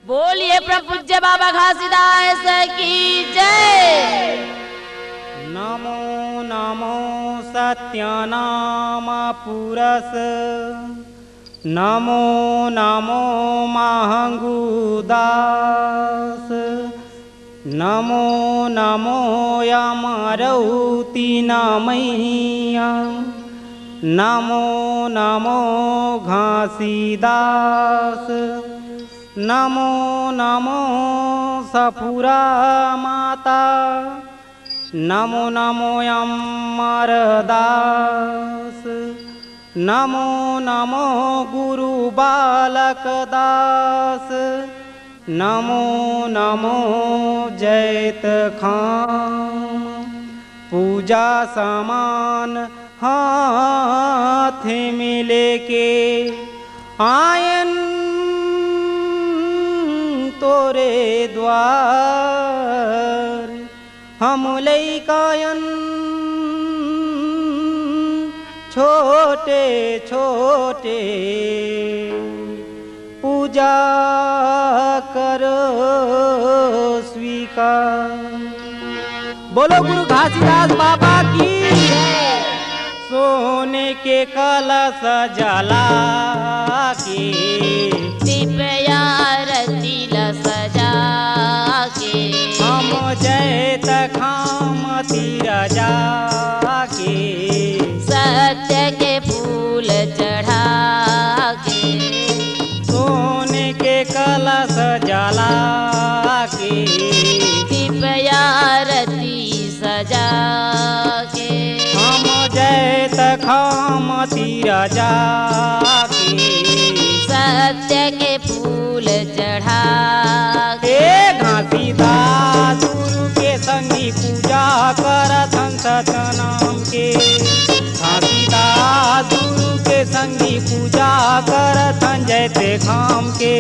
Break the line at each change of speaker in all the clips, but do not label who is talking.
बोलिए प्रपूज्य बाबा घासीदास की जय।
नमो नमो सत्यानाम पुरस, नमो नमो महंगुदास, नमो नमो यमरौती नमैया, नमो नमो घासीदास, नमो नमो सफुरा माता, नमो नमो अमरदास, नमो नमो गुरु बालक दास, नमो नमो जैत खाम। पूजा समान हाथ में लेके आयन तोरे द्वार, हम लैकायन छोटे छोटे पूजा करो स्वीकार। बोलो गुरु घासीदास बाबा की। सोने के कलश जला के,
दिव्या रतिल सजा के,
हम जैत खाम तीर जाके,
सत्य के फूल चढ़ा के,
सोने के कलश जला के,
दिव्या रति सजा के,
हम जैत खाम तीर जाके,
सत्य के फूल चढ़ा के।
घासीदास गुरु के संगी पूजा करथन सतनाम के, घासीदास गुरु के संगी पूजा करथन जैते खाम के,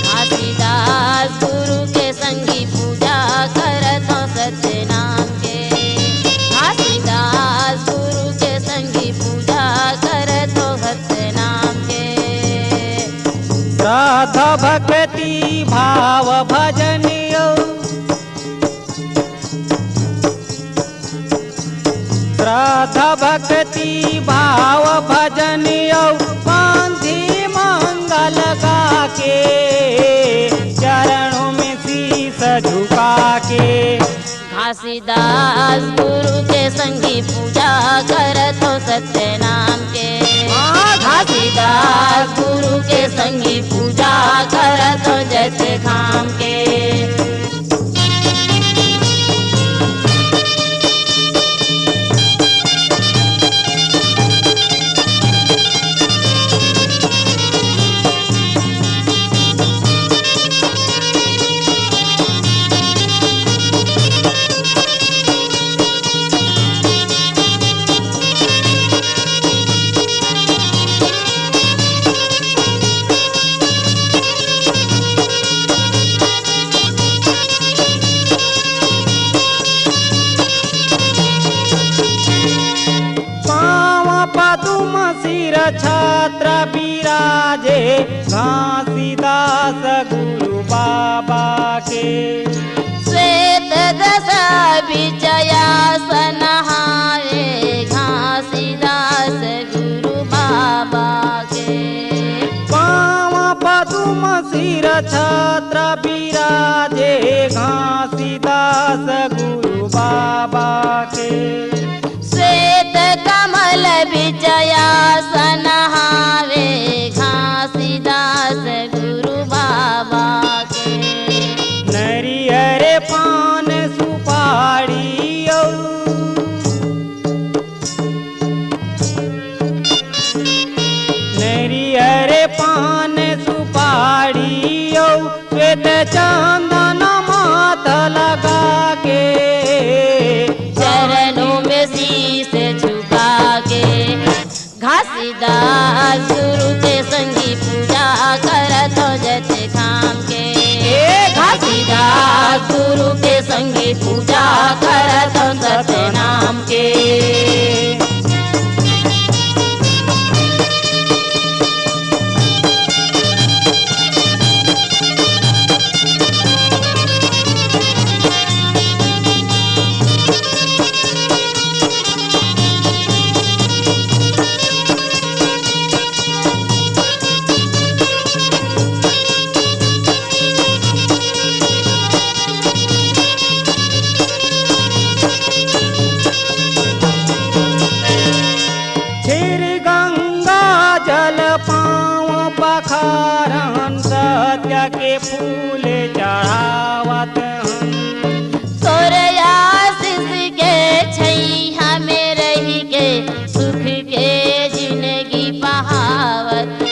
घासीदास गुरु के संगी पूजा करतो सत्य नाम के, घासीदास गुरु के संगी पूजा करतो सत्य नाम के।
श्रद्धा भक्ति भाव भजन श्रद्धा भक्ति भाव भजन पांथी मंगल गा के, चरणों में शीस झुका के,
घासीदास गुरु के संगी पूजा करतो सत्य नाम के, घासीदास गुरु के संगी पूजा करतो जैसे खाम के। छत्र विराजे घासीदास गुरु बाबा के, श्वेत दशा विजयासन हारे घासीदास गुरु बाबा के,
पाँव पदुम सिर छत्र विराजे घासीदास गुरु बाबा के,
श्वेत कमल विजयासन हारे घासीदास गुरु बाबा के,
नरियर पान सुपारी नरियर पान सुपारी श्वेत चंदन माथ लगा के,
चरणों में शीश झुका के, घासीदास गुरु के संगी पूजा करतो जैसे खाम के, घासीदास गुरु के संगी पूजा करतो सत्य नाम के।
के फूल चढ़ावत हम।
सोरयासिस के छैया में रही के सुख के जिंदगी बहावत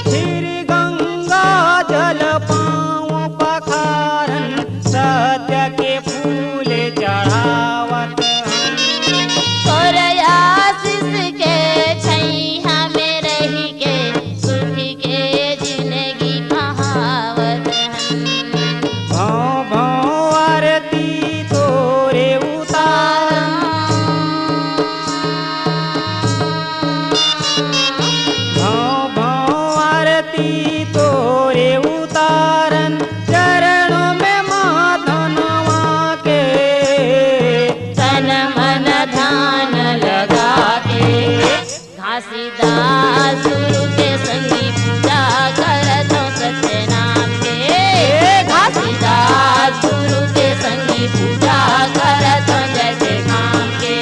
श्री गंगा जल पाँव पखारन सत्य के फूल चढ़ावत हम।
सोरयासिस के छैया में रही के सुख के जिंदगी बहावत
भौं भौं आरती तोरे उतारन। भौं भौं आरती तोरे उतारन चरणों में माधनवा के
तन मन ध्यान लगा के घासीदास गुरु के संगी पूजा करत हो सत्य नाम के। घासीदास गुरु के संगी पूजा करत हो जैसे काम के।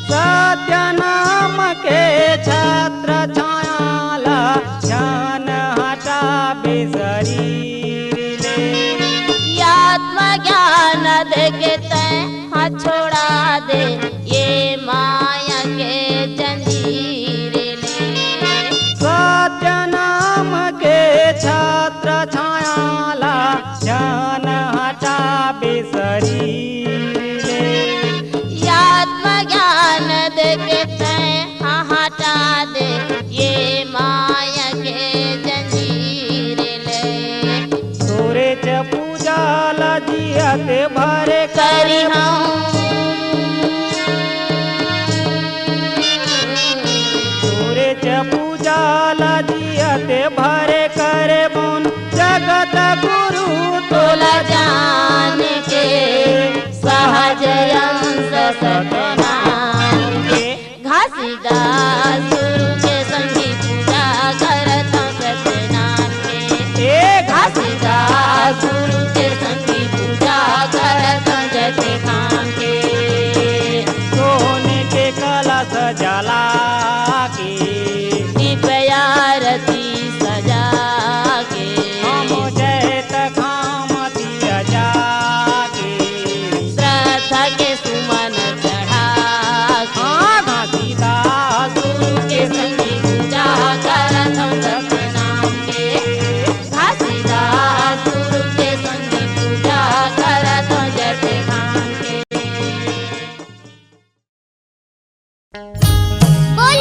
सत्य नाम के छत्र छायाला ध्यान हटावे शरीर ले।
आत्मज्ञान दे के तय छोड़ा दे ये माया के जंजीर ले।
सत्य नाम के छत्र छायाला ध्यान हटावे शरीर ले।
आत्मज्ञान दे के तय हटा दे ये माया के जंजीर ले।
तोरे च पूजा लजियत भरे
करी हम
तोरे च पूजा लजियत भरे करे बोन जगत गुरु
तोला जान के सहज अंश सतनाम के। घासीदास गुरु के संगी पूजा करत हो सत्य नाम के। घासीदास गुरु के संगी पूजा करत हो जैसे काम के।
सोने के कलश जला के
दीपयारती सजा के
हम जैत खाम दिया जाके।
श्रद्धा के सुमन चढ़ा के
घासीदास
गुरु के संगी पूजा करत हो सत्य नाम के। घासीदास गुरु के संगी पूजा करत हो जैसे काम के।
बोलो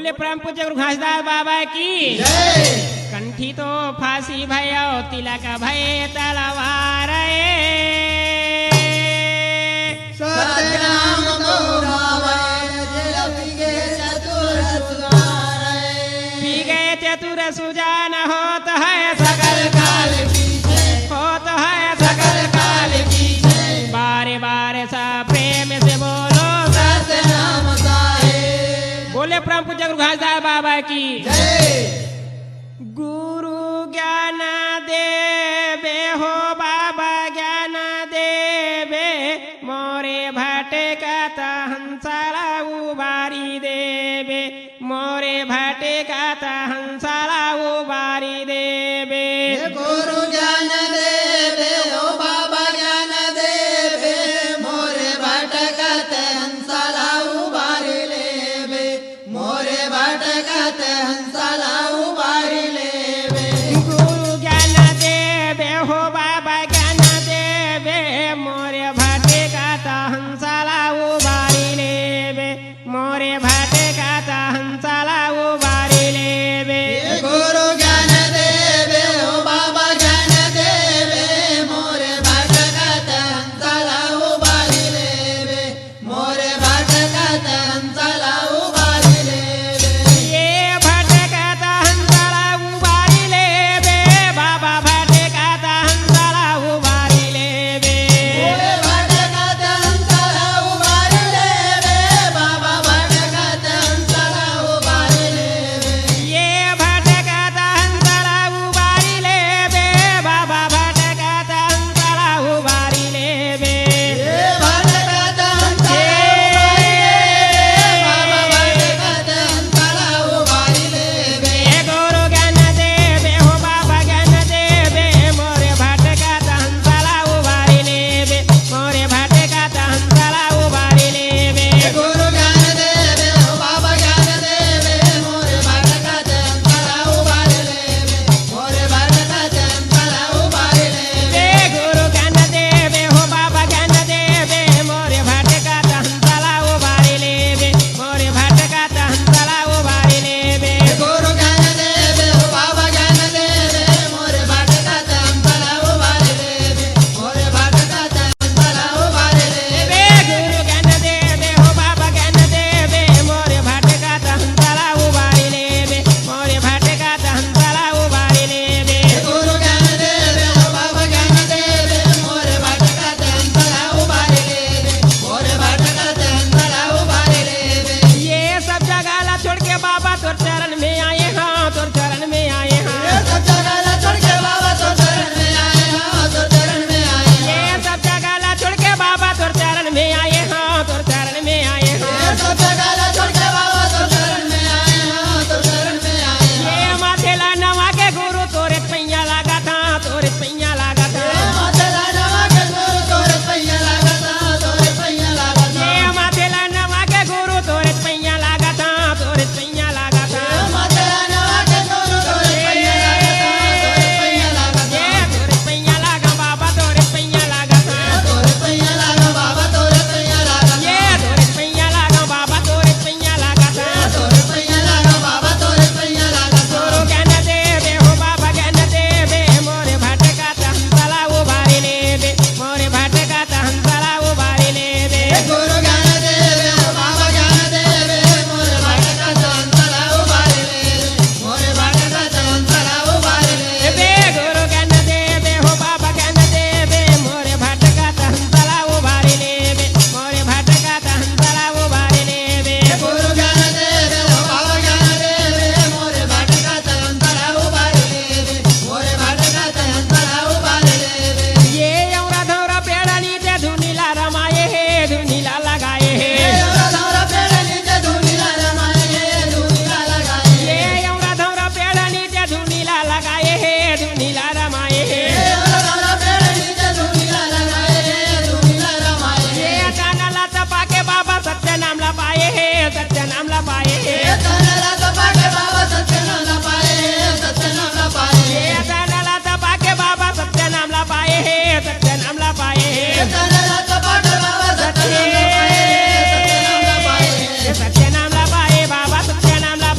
बोले परम पूज्य गुरु घासदास बाबा की कंठी तो फांसी भयो तिलक भय तलवार
सत्यनाम तो
पी गए चतुर सुजान होत है सकल काल होत है सकल काल बारे बारे सा प्रेम से बोलो
सत्यनाम साहेब।
बोले परम पूज्य गुरु घासदास बाबा की गुरु ज्ञान देवे हो बाबा ज्ञान देवे मोरे भटकत हंसला उबारी देवे मोरे भटकत हंसला उबारी देवे
गुरु ज्ञान देवे ओ बाबा ज्ञान देवे मोरे भटकत हंसला उबारी लेवे मोरे भटकत हंसला उबारी लेवे
गुरु ज्ञान देवे हो बाबा ज्ञान देवे मोरे भटकत हंसला उबारी लेवे मोरे भटकत हंसला उबारी लेवे
गुरु ज्ञान देवे ओ बाबा ज्ञान देवे मोरे भटकत हंसला उबारी लेवे मोरे भटकत हंसला उबारी लेवे
ये भटकत हंसला उबारी लेवे बाबा भटकत हंसला उबारी लेवे
मोरे भटकत हंसला उबारी लेवे बाबा भटकत हंसला उबारी लेवे
ये भटकत हंसला उबारी लेवे बाबा भटकत हंसला उबारी लेवे
ये भटकत हंसला उबारी लेवे बाबा भटकत हंसला उबारी लेवे
ये गुरु ज्ञान देवे हो बाबा ज्ञान देवे मोरे भटकत हंसला उबारी लेवे मोरे भटकत हंसला उबारी लेवे
गुरु ज्ञान देवे ओ बाबा ज्ञान देवे मोरे भटकत हंसला उबारी लेवे मोरे भटकत हंसला उबारी लेवे
ये गुरु ज्ञान देवे हो बाबा ज्ञान देवे मोरे भटकत हंसला उबारी लेवे मोरे भटकत हंसला उबारी लेवे
गुरु ज्ञान देवे ओ बाबा ज्ञान देवे मोरे भटकत हंसला उबारी लेवे मोरे भटकत हंसला उबारी लेवे
ये गुरु ज्ञान देवे हो बाबा ज्ञान देवे मोरे भटकत हंसला उबारी लेवे मोरे भटकत हंसला उबारी लेवे
गुरु ज्ञान देवे ओ बाबा ज्ञान देवे मोरे भटकत हंसला उबारी लेवे मोरे भटकत हंसला उबारी लेवे
ये सब जगह ला छोड़ के बाबा तोर चरण में आए हाँ तोर चरण में आए
ये
हाँ
सब जगह ला छोड़ के बाबा तो चरण में आए हाँ तो चरण में आए
ये सब जगह ला छोड़ के बाबा तोर चरण में आए हाँ तोर चरण में आए
ये
हाँ
सब जगह ला छोड़ के बाबा तो चरण में आए हाँ तो चरण में आए
ये माथे ला नवा के गुरु तोरे पैया लागा था तोरे पैया लागा था
माथे ला नवा के गुरु तोरे पैया लागा था तोरे पैया लागा था
ये माथे ला नवा के गुरु तोरे पैया लागा था तोरे पैया लागा था
माथे ला नवा के गुरु तोरे पैया लागा था तोरे पैया लागा था
ये तोरे पैया लागा बाबा तोरे पैया लागा था
तोरे पैया लागा बाबा तोरे पैया लागा था
ये तोरे पैया लागा बाबा तोरे पैया लागा था
तोरे पैया लागा बाबा तोरे पैया लागा था
गुरु ज्ञान देवे हो बाबा ज्ञान देवे मोरे भटकत हंसला उबारी लेवे मोरे भटकत हंसला उबारी लेवे
गुरु ज्ञान देवे ओ बाबा ज्ञान देवे मोरे भटकत हंसला उबारी लेवे मोरे भटकत हंसला उबारी लेवे
बे गुरु ज्ञान देवे हो बाबा ज्ञान देवे मोरे भटकत हंसला उबारी लेवे मोरे भटकत हंसला उबारी लेवे
गुरु ज्ञान देवे ओ बाबा ज्ञान देवे मोरे भटकत हंसला उबारी लेवे मोरे भटकत हंसला उबारी लेवे
ये औरा धौरा पेड़ा नीचे धुनीला रमाए हे धुनीला लगाए हे
धौरा पेड़ नीचे धुनीला रमाए हे धुनीला लगाए
ये औरा धौरा पेड़ा नीचे धुनीला लगाए हे धुनीला रमाए हे
धौरा पेड़ नीचे धुनीला लगाए हे धुनीला रमाए
ये कानला तपा के बाबा सत्य नाम ला पाए हे सत्य नाम ला पाए हे
तनला तपा के बाबा सत्य नाम ला पाए सत्य नाम ला पाए
ये कानला तपा के बाबा सत्य नाम ला पाए हे सत्य नाम ला पाए हे
तनला तपा के बाबा सत्य नाम ला पाए सत्य नाम ला पाए
ये सत्य नाम ला पाए बाबा सत्य नाम ला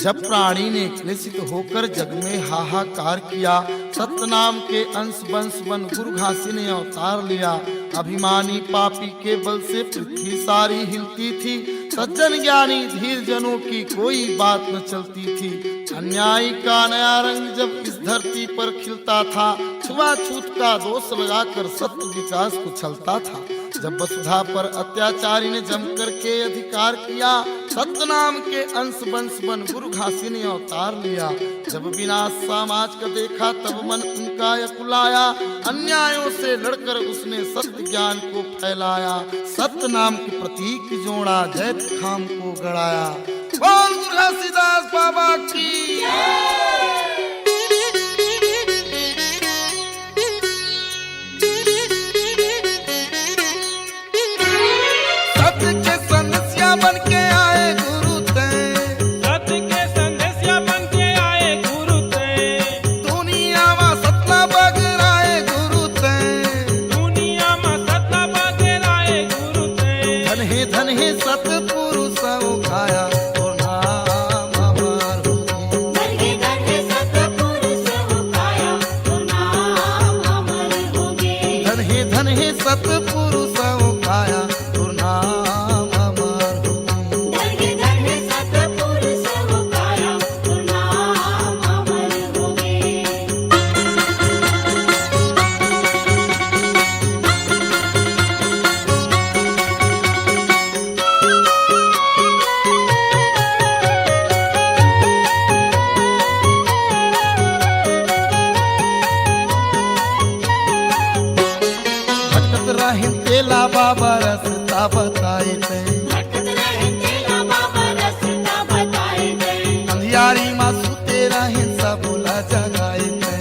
जब प्राणी ने क्लेशित होकर जग में हाहाकार किया, सतनाम के अंश वंश बन गुरु घासी ने अवतार लिया। अभिमानी पापी के बल से पृथ्वी सारी हिलती थी, सज्जन ज्ञानी धीर जनों की कोई बात न चलती थी। अन्यायी का नया रंग जब इस धरती पर खिलता था, छुआछूत का दोष लगाकर सत्य विकास को छलता था। जब वसुधा पर अत्याचारी ने जमकर के अधिकार किया, सतनाम के अंश वंश बन गुरु घासी ने अवतार लिया। जब विनाश समाज का देखा तब मन उनका यकुलाया, अन्यायों से लड़कर उसने सत्य ज्ञान को फैलाया। सतनाम के प्रतीक जोड़ा, जैत खाम को गड़ाया। बोल गुरु घासीदास बाबा की बन के आए गुरु ते,
सत्य के संदेशिया बन के आए गुरु ते,
दुनिया में सतला बगराए गुरु ते,
दुनिया में सत्ता बगराए गुरु ते।
धन हे सतपुरुष खाया और नाम अमर होगी।
धन हे सतपुरुष खाया और नाम अमर होगे।
धन हे सतपुरुष खाया और नाम तेला बाबा रस्ता बताए थे, अंधियारी माँ सुते रहे सबुला जगाए थे।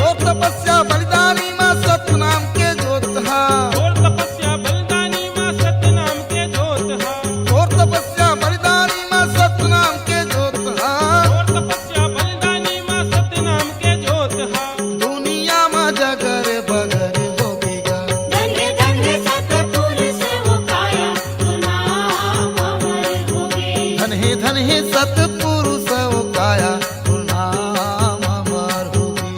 और तपस्या बलिदानी माँ सतनाम के जोत हा,
और तपस्या बलिदानी माँ सतनाम के जोत हा,
और तपस्या बलिदानी माँ सतनाम के जोत हा।
और तपस्या बलिदानी माँ सतनाम के जोत हा।
दुनिया में जगर बगर होगेगा।
धन हे सतपुरुष खाया और नाम अमर होगे।
धन हे सतपुरुष काया और नाम अमर होगी।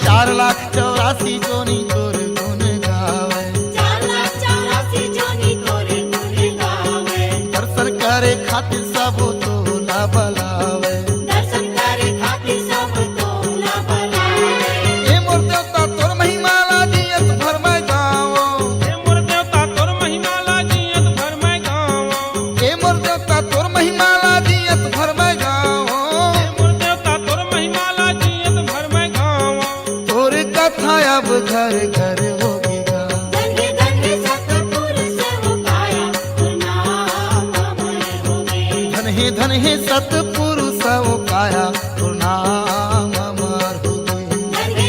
चार लाख 84 जोनी तोर गुण गावे,
4,84,000 जोनी तोरे गुण गावे।
दर्शन करे खातिर सब तोला बलावे।
दर्शन करे खातिर सब तोला बुलावे।
हे मोर देवता तोर महिमा लाजियत भर में गावो,
हे मोर देवता तोर महिमा लाजियत भर में गावो।
हे मोर देवता तोर महिमा लाजियत भर में गावो।
हे मोर देवता तोर महिमा लाजियत भर में गावो।
तोर कथा अब घर घर होगेगा।
धन हे सतपुरुष खाया और नाम अमर होगे।
धन हे सतपुरुष काया और नाम अमर होगी।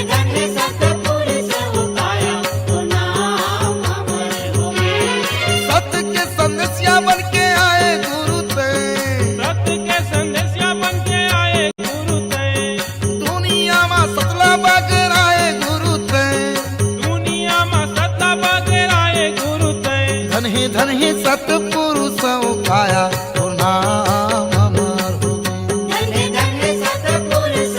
धन हे सतपुरुष खाया और नाम अमर होगे।
सत्य के संदेशिया बन के आए गुरु ते,
सत्य के संदेशिया बन के आए गुरु ते,
दुनिया में सतला बगराए गुरु ते।
दुनिया में सत्ता बगराए गुरु ते।
धन हे सतपुरुष काया और नाम अमर होगी।
धन हे सतपुरुष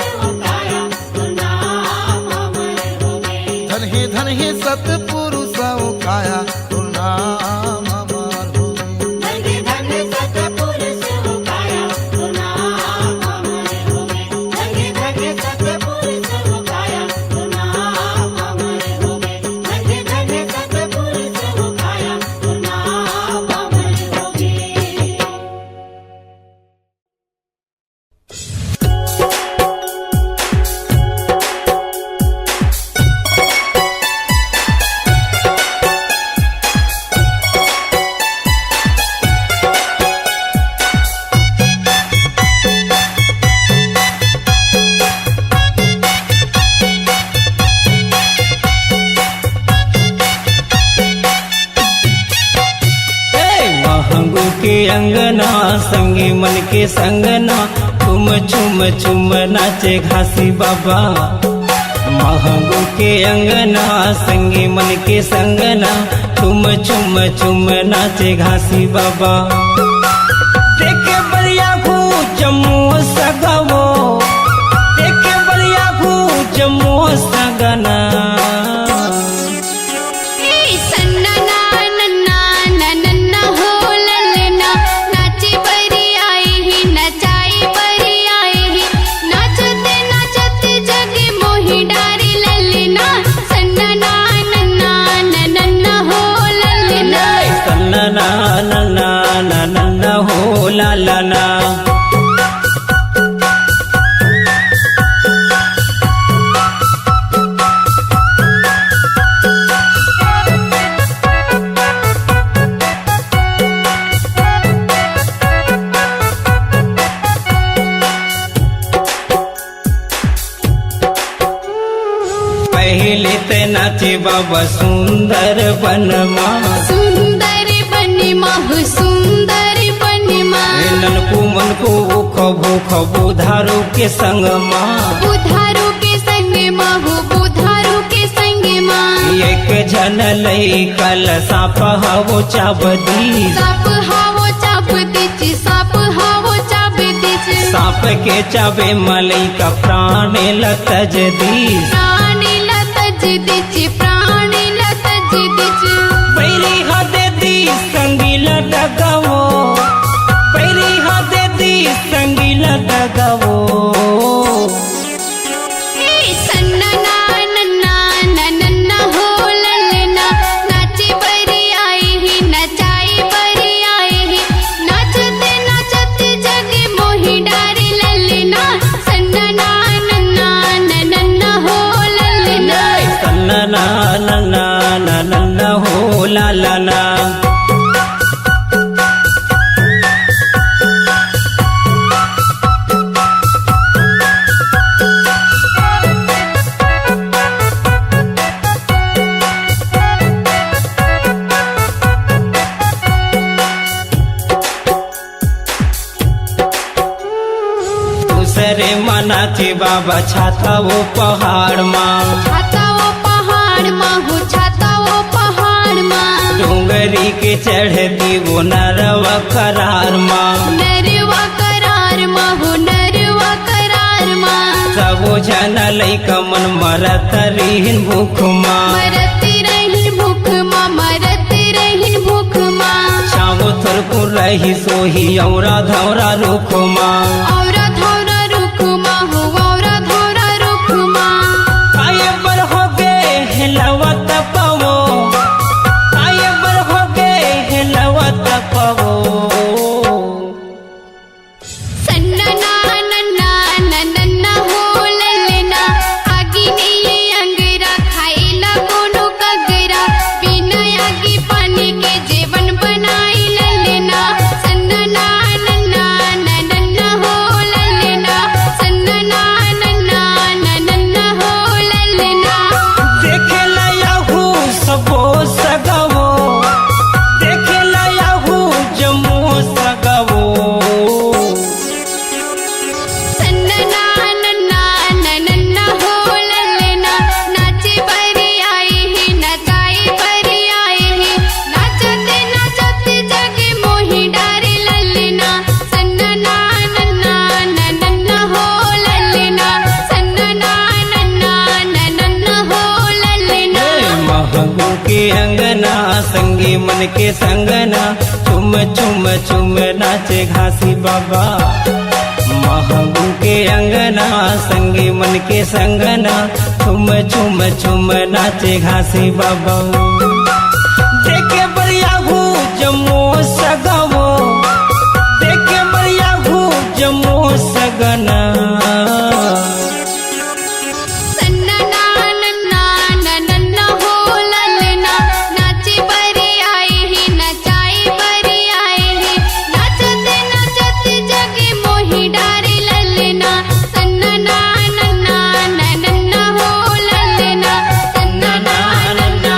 संगी मन के संगना तुम चुम चुम नाचे घासी बाबा। महंगू के अंगना संगी मन के संगना तुम चुम चुम नाचे घासी बाबा। देखे बलिया घू जम्मू सगवो, देखे बलिया घू जम्मू सगना। ला ला ला पहले ते नाचे बाबा सुंदर बनमा,
सुंदर बनमा हो सुंदर
ननकू मनकू खबो खबो धारू के संग माँ,
बुधारू के संग माँ हो बुधारू के संग माँ।
एक जन लई कल साप हवो चाबदी,
साप हावो चाप दिच, साप हावो चाप दिच।
साप के चाबे मलई का प्राण लतज दी,
प्राण लतज दिच, प्राण लतज दिच।
पैरी हदे दी संगीला डगवो, पैरी हदे दी संगीला डगवो।
सन्ना नन्ना नन्ना हो ललना, नाचे बरी आई ही नचाई बरी आई ही। नाचते नाचते जगे मोही डारे ललना, सन्ना नन्ना नन्ना हो ललना।
सन्ना नन्ना नन्ना हो ला ला ला। दूसरे मनाचे बाबा छाता वो पहाड़ माँ,
छाता वो पहाड़ माँ हो छाता वो पहाड़ माँ।
डोंगरी के चढ़ती वो नरवा करार माँ,
नरवा करार माँ हो नरवा करार माँ।
सबो जन लइका मन मरत रहीन भूख माँ,
मरती रही भूख माँ, मरती रही भूख माँ।
छावो थुरकु रही सोही औरा धौरा रुख माँ।
औरा धौरा रुख माँ हो औरा धौरा रुख माँ।
आये बर हो गए हिलवत पवो, आये बर हो गए हिलवत पवो।
सन्ना नन्ना नन्ना हो ललना, आगी नीले अंगरा खाइला कोनो कगरा। बिना आगी पानी के जीवन बनाई ललना, सन्ना नन्ना नन्ना हो ललना, सन्ना नन्ना हो ललना।
देखे लयाहू सबो सगवो, देखे लयाहू जम्मू सगवो।
सन्ना नन्ना हो ललना, नाचे बरी आई ही नचाई बरी आई ही। नाचते नाचते जगे मोही डारे ललना, सन्ना नन्ना हो ललना, सन्ना नन्ना हो ललना।
महंगू के अंगना संगी मन के संगना चुम चुम चुम नाचे घासी बाबा। महंगू के अंगना संगी मन के संगना चुम चुम चुम नाचे घासी बाबा। देखे बलिया घू जम्मू सगवो, देखे बलिया घू जम्मू सगना।
सन्ना नन्ना हो ललना, नाचे बरी आई ही नचाई बरी आई ही। नाचते नाचते जगे मोही डारे ललना, सन्ना नन्ना हो ललना, सन्ना नन्ना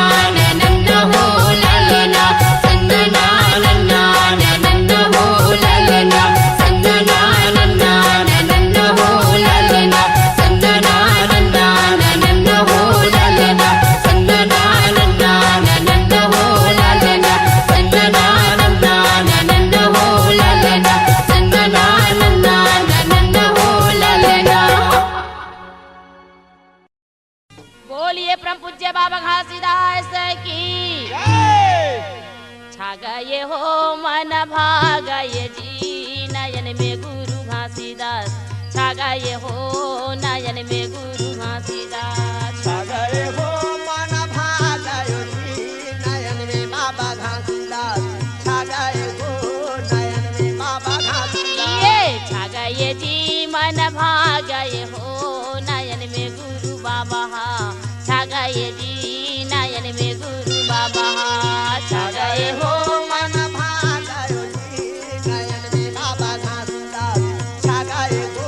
गए हो मन भागए जी नयन में गुरु घासीदास छा गए हो नयन में गुरु घासीदास
छा गए हो मन भागयो जी नयन में बाबा घासीदास छा गए हो नयन में बाबा घासीदास
ये छा गए जी मन भागए हो नयन में गुरु बाबा छा गए जी नयन में गुरु बाबा छा गए हो
मन भागयो जी नयन में बाबा घासीदास छा गए हो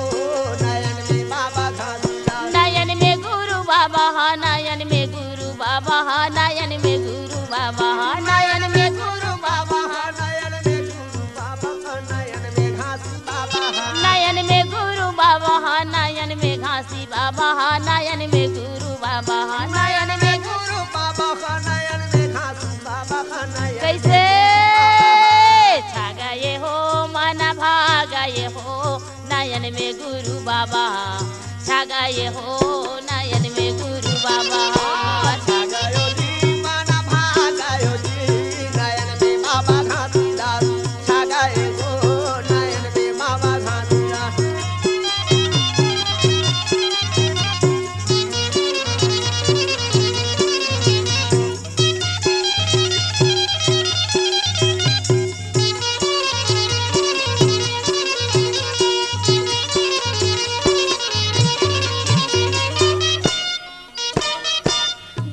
नयन में बाबा घासीदास
नयन में गुरु बाबा नयन में गुरु बाबा नयन में गुरु बाबा नयन में गुरु बाबा
नयन में गुरु बाबा नयन में घासी बाबा
नयन में गुरु बाबा नयन में घासी बाबा नयन में गुरु बाबा नयन में
गुरु बाबा नयन में घासी बाबा नयन
कैसे छा गए हो मन भागए हो नयन में गुरु बाबा छा गए हो नयन में गुरु बाबा
छा गयो जी मन भागयो जी नयन में बाबा घासीदास छा गए हो नयन में बाबा घासीदास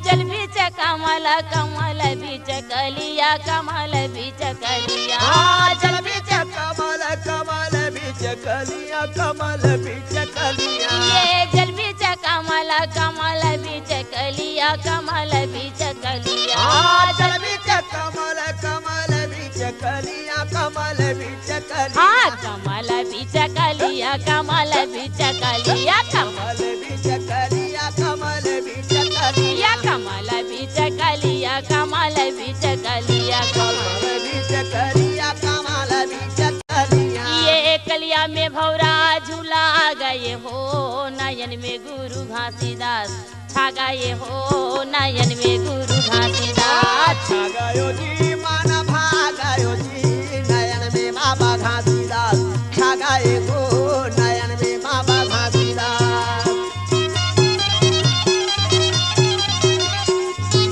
जल बीच कमल कमल बीच कलिया कमल बीच कलिया
जल बीच कमल कमल बीच कलिया कमल बीच कलिया
ये जल बीच कमल कमल बीच कलिया कमल बीच कलिया
जल बीच कमल कमल बीच कलिया कमल बीच कलिया
हाँ कमल बीच कलिया कमल बीच कलिया
कमल बीच कलिया कमल बीच कलिया
कमल बीच कलिया कमल बीच कलिया
कमल बीच कलिया कमल बीच कलिया
ये कलिया में भौरा झूला गए हो नयन में गुरु घासीदास छा गए हो नयन में गुरु घासीदास
छा गयो जी मन भागयो जी नयन में बाबा घासीदास छा गए हो नयन में बाबा घासीदास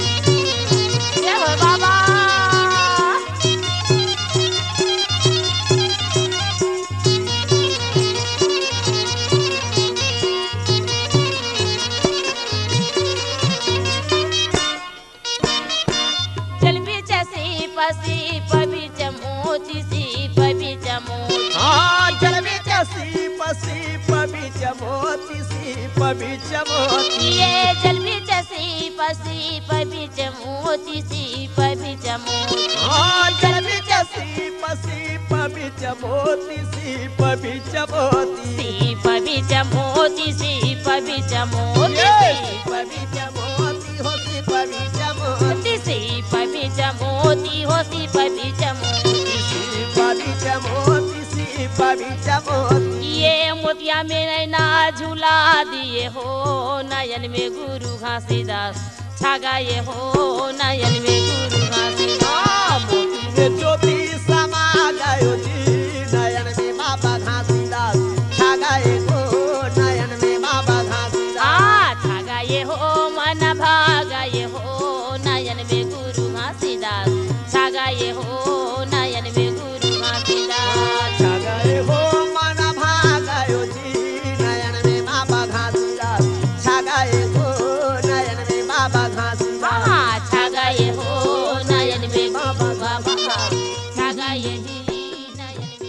जय हो बाबा जल बीच सीप सीप बीच मोती सीप बीच मोती
जल बीच सीप सीप बीच मोती सीप बीच मोती
ये जल बीच सीप सीप बीच मोती सीप बीच मोती
जल बीच सीप सीप बीच मोती सीप बीच मोती
सीप बीच मोती सीप बीच मोती
सीप बीच मोती हो सीप बीच मोती
सीप बीच मोती हो सीप बीच मोती
सीप बीच मोती सीप बीच मोती
ये मोतिया में नैना झूला दिए हो नयन में गुरु घासीदास छा गए हो नयन में गुरु घासीदास
मोती में ज्योति समा गयो जी नयन में बाबा घासीदास छा गए हो नयन में बाबा घासीदास
छा गए हो मन भागए हो नयन में गुरु घासीदास छा गए हो नयन में गुरु घासीदास
छा गए हो मन भागयो जी नयन में बाबा घासीदास छा गए हो नयन में बाबा घासीदास
छा गए हो नयन में गुरु बाबा छा गए जी नयन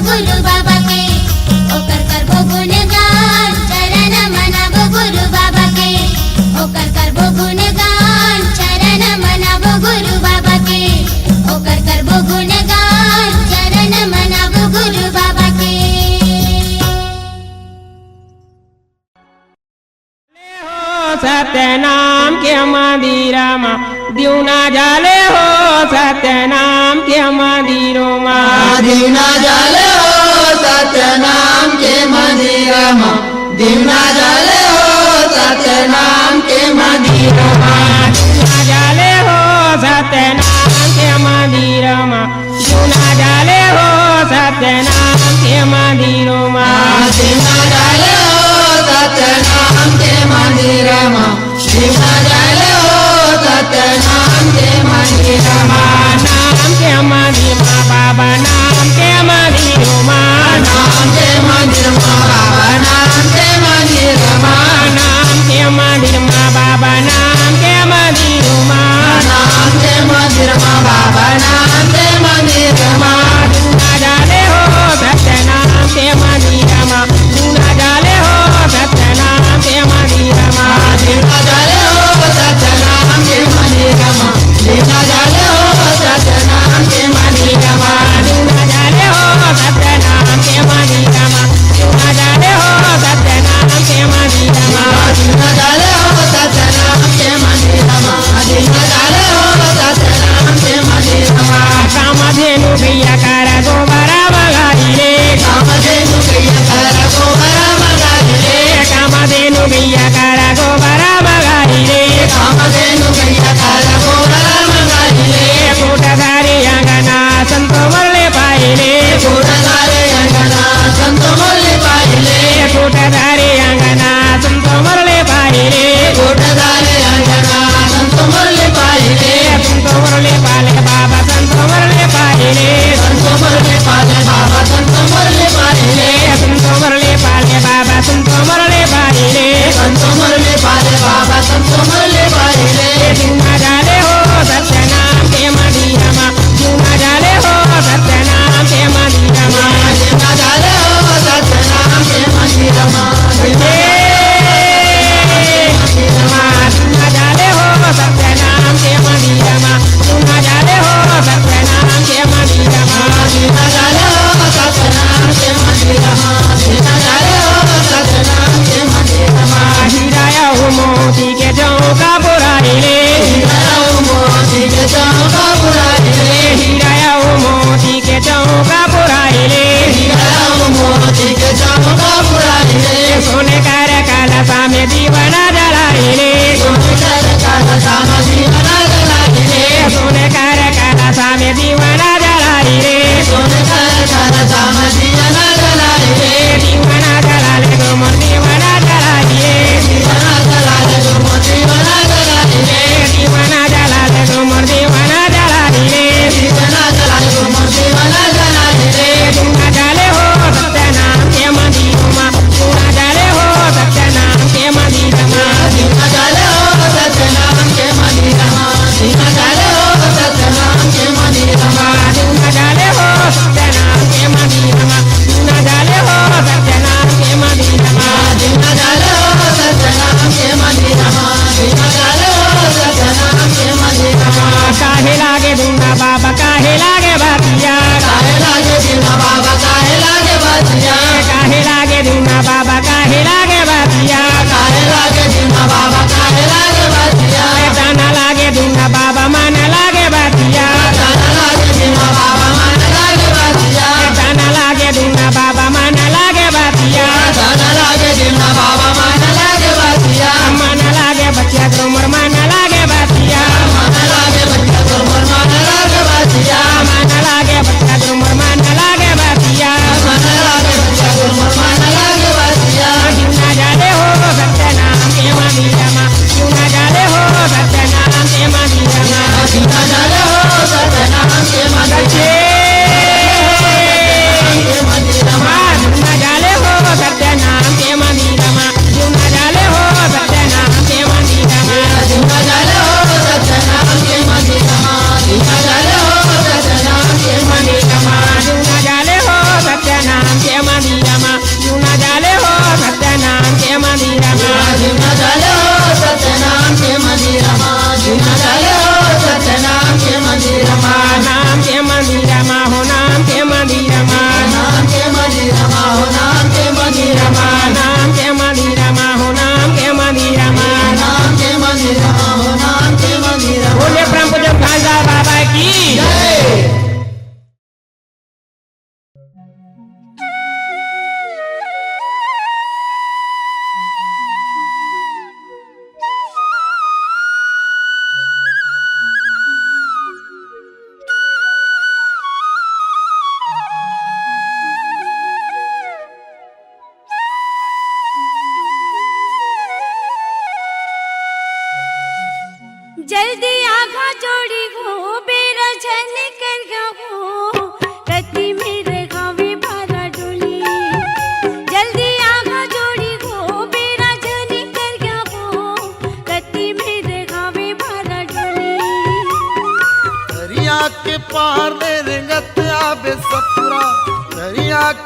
गुरु बाबा के ओकर करबो गुणगान चरण मनाबो गुरु बाबा के ओकर करबो गुणगान चरण मनाबो गुरु बाबा के ओकर करबो गुणगान चरण मनाबो गुरु बाबा के
सत्यनाम के मंदिरमा दिउना जाले हो सत्यनाम के मंदिरमा
दिवना जाले हो सत्यनाम के मंदिरमा दिवना जाले हो सत्यनाम के मंदिरमा
दिउना जाले हो सत्यनाम के मंदिरमा दिउना जाले हो सत्यनाम के मंदिरमा
दिवना जाले हो सत्यनाम के मंदिरमा दिवना जाले हो सत्यनाम के मंदिरमा
नाम के मंदिरमा बाबा नाम के मंदिरमा
नाम के मंदिरमा बाबा नाम के मंदिरमा
नाम के मंदिरमा बाबा नाम के मंदिरमा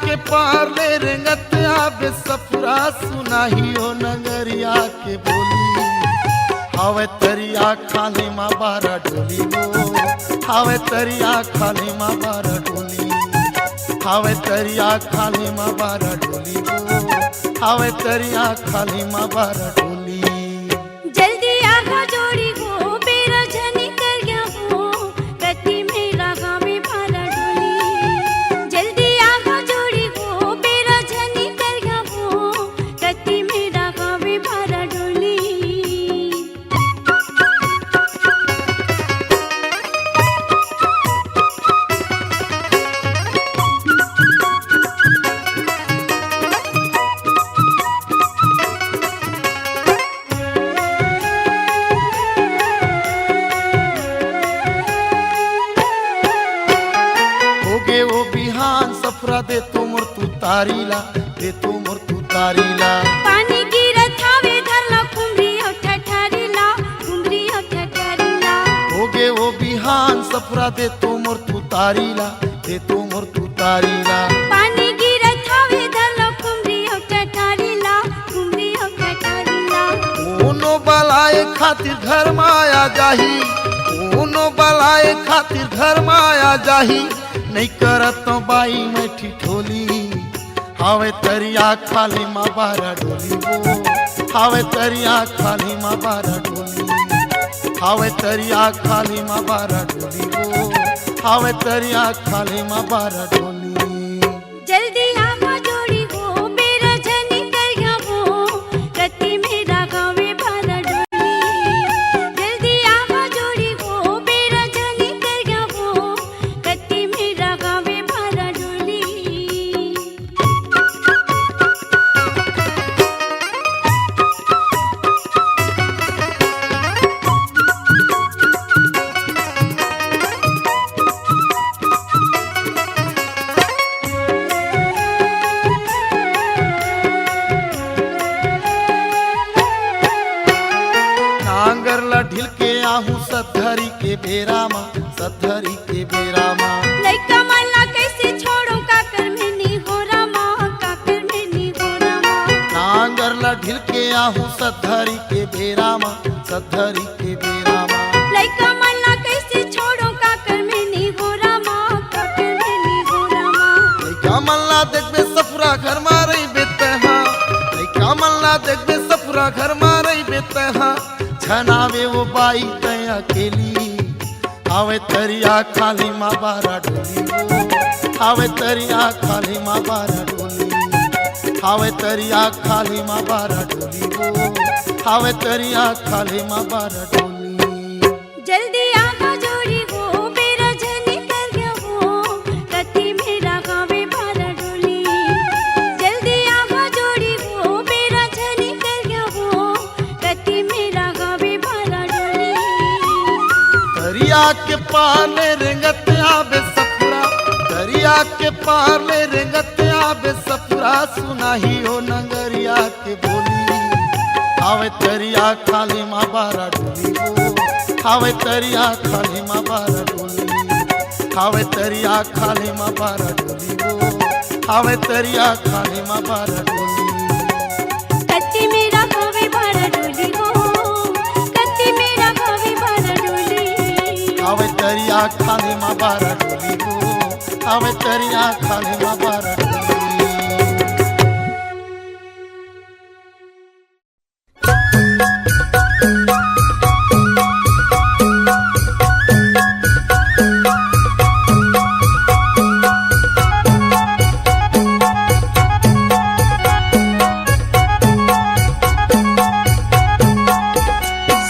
के पार ले रेंगत आवे सफरा सुनाही ओ नगरिया के बोली हावे तरिया खाली माँ बारा डोली वो हावे तरिया खाली माँ बारा डोली हावे तरिया खाली माँ बारा डोली वो हावे तरिया खाली माँ बारा डोली
जल्दी आगा जोड़ी हो बेरा झनी कर गया हो कति मेरा गाँव में भारा डोली जल्दी आगा जोड़ी हो बेरा झनी कर गया हो कति मेरा गाँव में भारा डोली
सफरा दे तो मोर तू तारीला दे तो मोर तू तारीला
पानी गिरत हवे धरला कुमरी ठठारीला कुमरी ठठारीला
होगे वो बिहान सफरा दे तो मोर तू तारीला दे तो मोर तू तारीला
पानी गिरत हवे धरला कुमरी ठठारीला कुमरी ठठारीला
ऊनो बलाए खातिर घर माया जाही ऊनो बलाए खातिर घर माया जाही नहीं करत तो बाई में ठिठोली हावे तरिया खाली माँ बारा डोली वो हावे तरिया खाली माँ बारा डोली हावे तरिया खाली माँ बारा डोली वो हावे तरिया खाली माँ बारा डोली
जल्दी आगा जोड़ी हो बेरा झनी कर गया हो कति मेरा गाँव में भारा डोली जल्दी आगा जोड़ी हो बेरा झनी कर गया हो कति मेरा गाँव में भारा डोली
ढिल के आहू सद्धरी के बेरा माँ सद्धरी के बेरा माँ
लइका मल्ला कैसे छोड़ो काकर में नी हो रामा काकर में नी हो रामा
नांगर ला ढिल के आहू सद्धरी के बेरा माँ सद्धरी के बेरा माँ
लइका मल्ला कैसे छोड़ो काकर में नी हो रामा काकर में नी हो रामा
लइका मल्ला देखबे सफरा घर मा रही बेतहा लइका मल्ला देखबे सफरा घर मा रही बेतहा छनावे वो बाई तय अकेली हावे तरिया खाली माँ बारा डोली वो हावे तरिया खाली माँ बारा डोली हावे तरिया खाली माँ बारा डोली वो हावे तरिया खाली माँ बारा डोली
जल्दी आगा जोड़ी हो बेरा झनी कर गया हो कति मेरा गाँव में भारा डोली जल्दी आगा जोड़ी हो बेरा झनी कर गया हो कति मेरा गाँव में भारा डोली
दरिया के पार ले रेंगत आवे सफरा दरिया के पार ले रेंगत आवे सफरा सुनाही हो नगरिया के बोली हावे तरिया खाली माँ बारा डोली वो हावे तरिया खाली माँ बारा डोली हावे तरिया खाली माँ बारा डोली वो हावे तरिया खाली माँ बारा डोली
कति मेरा गाँव में भारा डोली हो कति मेरा गाँव में भारा डोली
हावे तरिया खाली माँ बारा डोली वो हावे तरिया खाली माँ बारा डोली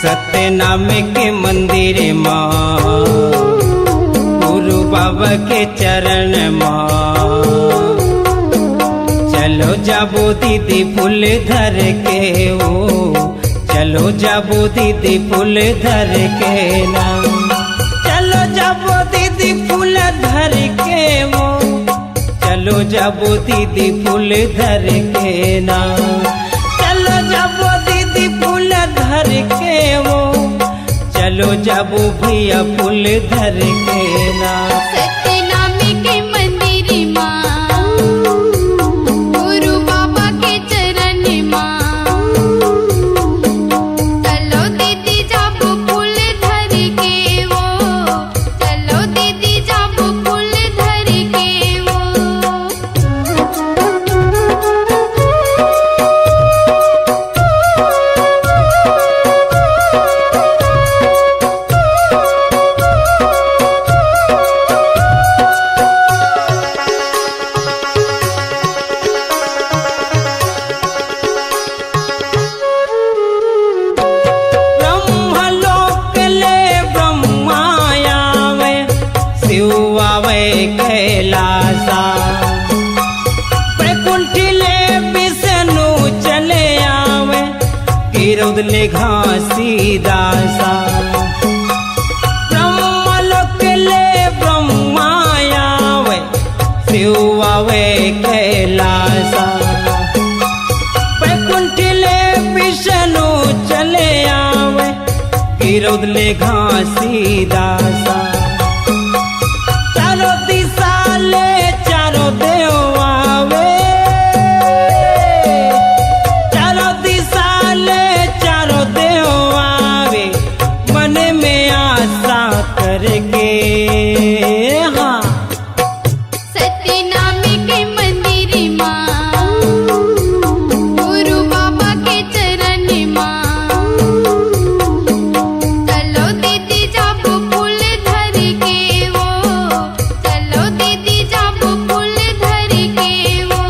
सत्यनाम के मंदिर माँ गुरु बाबा के चरण माँ चलो जाबो दीदी फूल धर के ओ चलो जाबो दीदी फूल धर के ना चलो जाबो दीदी फूल धर के वो चलो जाबो दीदी फूल धर के ना चलो जाबो दीदी फूल धर के वो चलो जाबो भैया फूल धर के ना
सत्यनाम के मंदिर माँ
गिरौदले घासीदासा ब्रह्मलोक ले ब्रह्मायावे शिवावे कैलासा बैकुंठले विष्णु चले आवे गिरौदले घासीदासा चारों दिशा ले चारों देव आवे चारों दिशा ले चारों देव आवे मन में आशा करके हाँ
सत्यनामी के मंदिर माँ गुरु बाबा के चरण माँ चलो दीदी जब फूल धर के वो चलो दीदी जब फूल धर के वो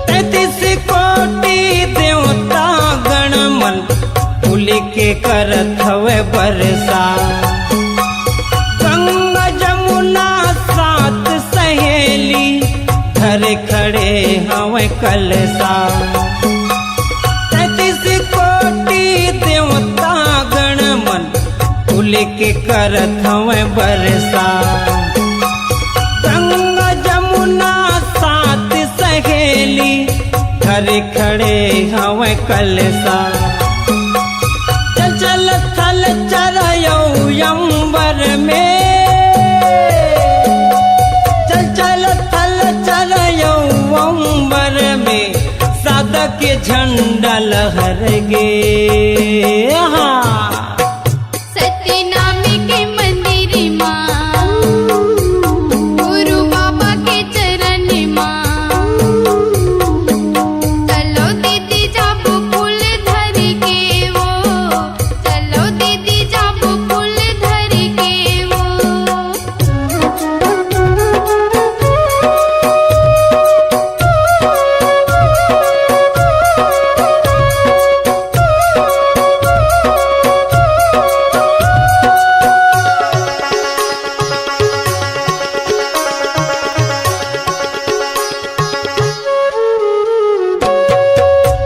तैतीस कोटि देवता गणमन फूल के करत हवे बरसा गंगा जमुना सात सहेली घर खड़े हवे कलसा तैतीस कोटि देवता गणमन फूल के करत हवे बरसा गंगा जमुना सात सहेली घर खड़े हवे कलसा चल चल थल चरयो यंबर में चल चल थल चरयो अंबर में सादा के झंडा लहर गे हाँ
सत्यनामी के मंदिर माँ गुरु बाबा के चरण माँ चलो दीदी जब फूल धर के वो चलो दीदी जब फूल धर के वो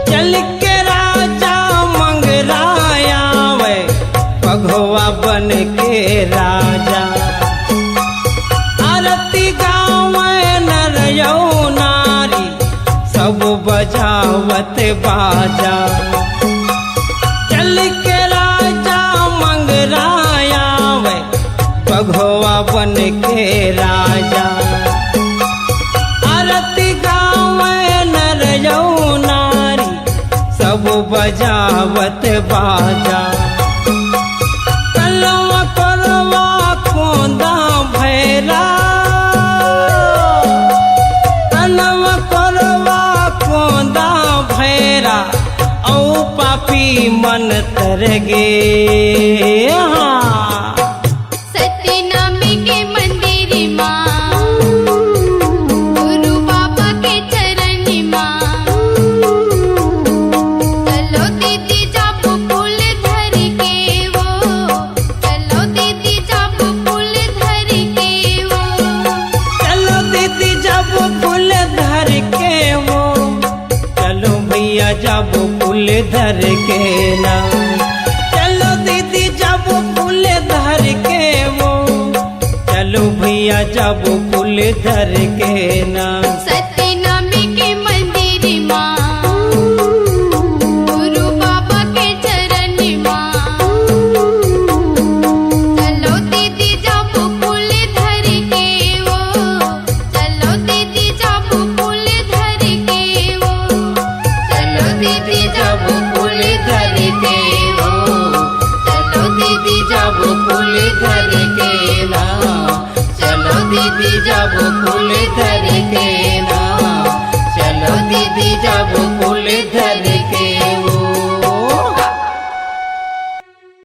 चल के राजा मंगराया वे पघवा बन के राजा आरती गाँव नर यौ नारी सब बजावत बाजा चल के राजा मंगराया वे पघवा बन के राजा आरती गाँव नर यौ नारी सब बजावत बाजा कलवा करवा कोंदा भैरा कलवा करवा कोंदा भैरा औ पापी मन तर गे हाँ
सत्यनामी के मंदिर माँ गुरु बाबा के चरण माँ चलो दीदी जब फूल धर के वो चलो दीदी जब फूल धर के वो
चलो दीदी जब फूल धर के वो चलो भैया जब फूल धर के ना चलो दीदी जब फूल धर के वो चलो भैया जब फूल धर के ना
सत्यनामी के मंदिर माँ गुरु बाबा के चरण माँ चलो दीदी जब फूल धर के वो चलो दीदी जब फूल धर के वो चलो दीदी जब फूल धर के वो चलो दीदी जब फूल धर के ना चलो दीदी जब फूल धर